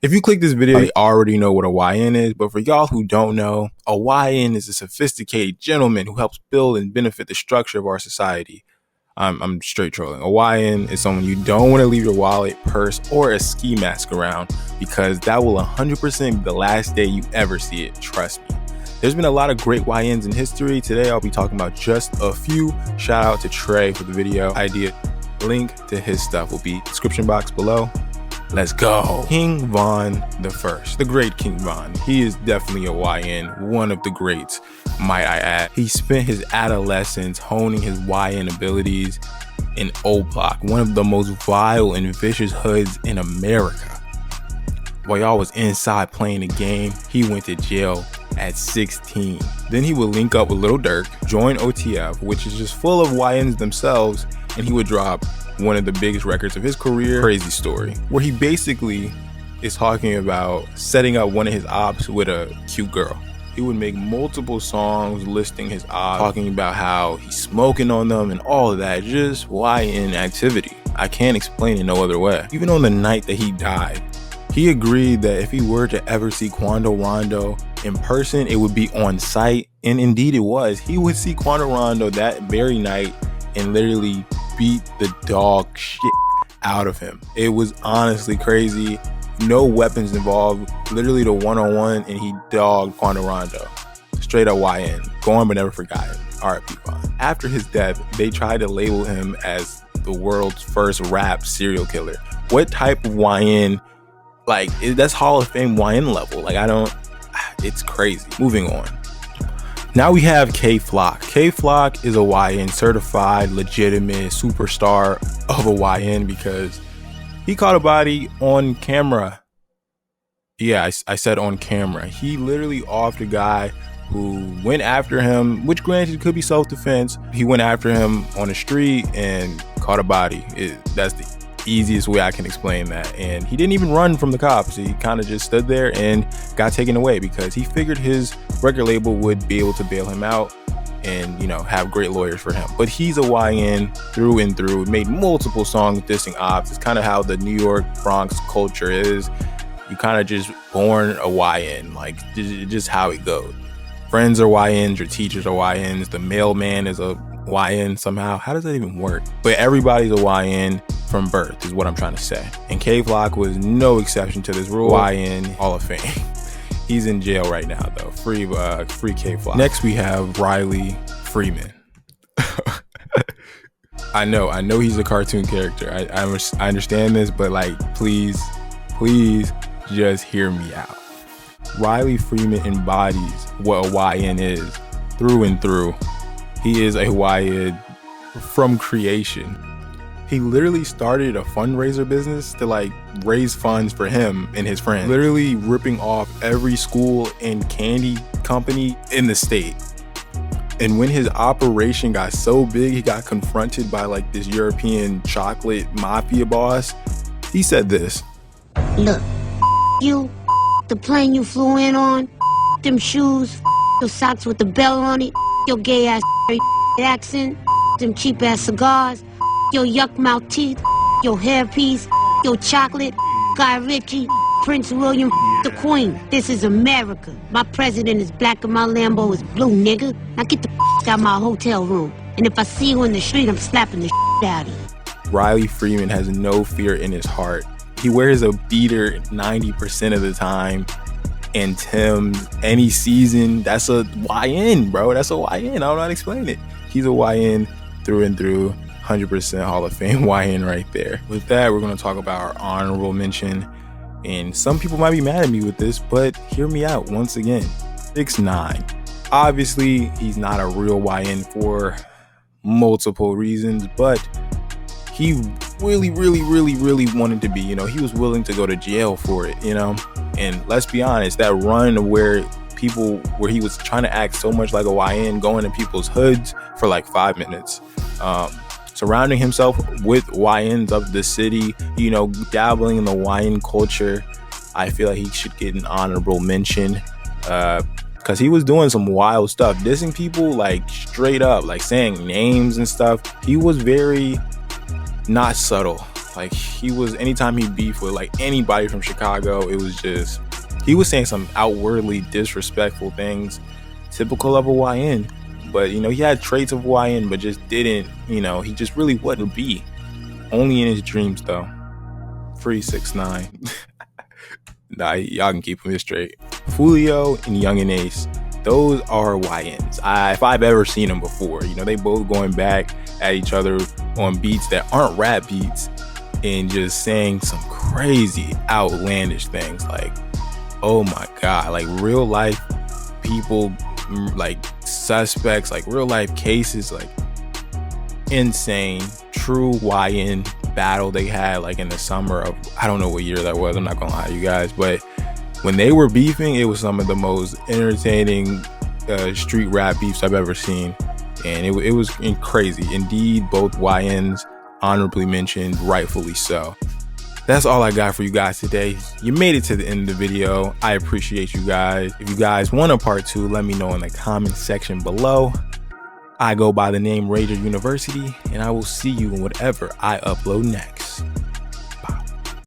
If you click this video, you already know what a YN is, but for y'all who don't know, a YN is a sophisticated gentleman who helps build and benefit the structure of our society. I'm straight trolling. A YN is someone you don't want to leave your wallet, purse, or a ski mask around, because that will 100% be the last day you ever see it. Trust me. There's been a lot of great YNs in history. Today, I'll be talking about just a few. Shout out to Treyyy for the video idea. Link to his stuff will be description box below. Let's go. King Von the First, the great King Von. He is definitely a YN, one of the greats, might I add. He spent his adolescence honing his YN abilities in O Block, one of the most vile and vicious hoods in America. While y'all was inside playing the game, he went to jail at 16. Then he would link up with Lil Durk, join OTF, which is just full of YNs themselves, and he would drop one of the biggest records of his career, Crazy Story, where he basically is talking about setting up one of his ops with a cute girl. He would make multiple songs listing his ops, talking about how he's smoking on them and all of that, just YN activity. I can't explain it no other way. Even on the night that he died, he agreed that if he were to ever see Quando Rondo in person, it would be on site, and indeed it was. He would see Quando Rondo that very night and literally beat the dog shit out of him. It was honestly crazy. No weapons involved, literally the one-on-one, and he dogged Quando Rondo. Straight up YN, gone but never forgotten. R.I.P. Von. After his death, they tried to label him as the world's first rap serial killer. What type of YN, like, that's Hall of Fame YN level. Like, it's crazy. Moving on. Now we have K Flock. K Flock is a YN, certified, legitimate superstar of a YN, because he caught a body on camera. Yeah, I said on camera. He literally offed a guy who went after him, which granted could be self-defense. He went after him on the street and caught a body. That's the easiest way I can explain that. And he didn't even run from the cops. He kind of just stood there and got taken away because he figured his record label would be able to bail him out and, you know, have great lawyers for him. But he's a YN through and through. Made multiple songs dissing ops. It's kind of how the New York Bronx culture is. You kind of just born a YN, like just how it goes. Friends are YNs, your teachers are YNs, the mailman is a YN somehow. How does that even work? But everybody's a YN from birth is what I'm trying to say. And K Flock was no exception to this rule. YN Hall of Fame. He's in jail right now though. Free K Flock. Next we have Riley Freeman. I know he's a cartoon character. I understand this, but like, please just hear me out. Riley Freeman embodies what a YN is through and through. He is a YN from creation. He literally started a fundraiser business to like raise funds for him and his friends, literally ripping off every school and candy company in the state. And when his operation got so big, he got confronted by like this European chocolate mafia boss. He said this: "Look, you, the plane you flew in on, them shoes, your socks with the bell on it, your gay ass accent, them cheap ass cigars, your yuck mouth teeth, your hairpiece, your chocolate, Guy Ritchie, Prince William, the Queen. This is America. My president is black and my Lambo is blue, nigga. Now get the out my hotel room. And if I see you in the street, I'm slapping the out of you." Riley Freeman has no fear in his heart. He wears a beater 90% of the time, and Tim's any season. That's a YN, bro. That's a YN. I don't know how to explain it. He's a YN through and through. 100% Hall of Fame YN right there. With that, we're going to talk about our honorable mention. And some people might be mad at me with this, but hear me out once again. 6ix9ine. Obviously, he's not a real YN for multiple reasons, but he really wanted to be. You know, he was willing to go to jail for it, you know? And let's be honest, that run where he was trying to act so much like a YN, going to people's hoods for like 5 minutes, surrounding himself with YNs of the city, you know, dabbling in the YN culture. I feel like he should get an honorable mention, because he was doing some wild stuff, dissing people like straight up, like saying names and stuff. He was very not subtle. Like, anytime he beefed with like anybody from Chicago, it was just, he was saying some outwardly disrespectful things, typical of a YN. But, he had traits of YN, but just didn't, he just really wasn't be. Only in his dreams, though. Free 6ix9ine. Nah, y'all can keep him straight. Fulio and Young and Ace, those are YNs. If I've ever seen them before, they both going back at each other on beats that aren't rap beats and just saying some crazy, outlandish things. Like, oh my God, like real life people, like suspects, like real life cases, like insane, true YN battle they had like in the summer of, I don't know what year that was, I'm not gonna lie to you guys, but when they were beefing, it was some of the most entertaining street rap beefs I've ever seen, and it was crazy. Indeed, both YNs honorably mentioned, rightfully so. That's all I got for you guys today. You made it to the end of the video. I appreciate you guys. If you guys want a part 2, let me know in the comment section below. I go by the name Rager University, and I will see you in whatever I upload next.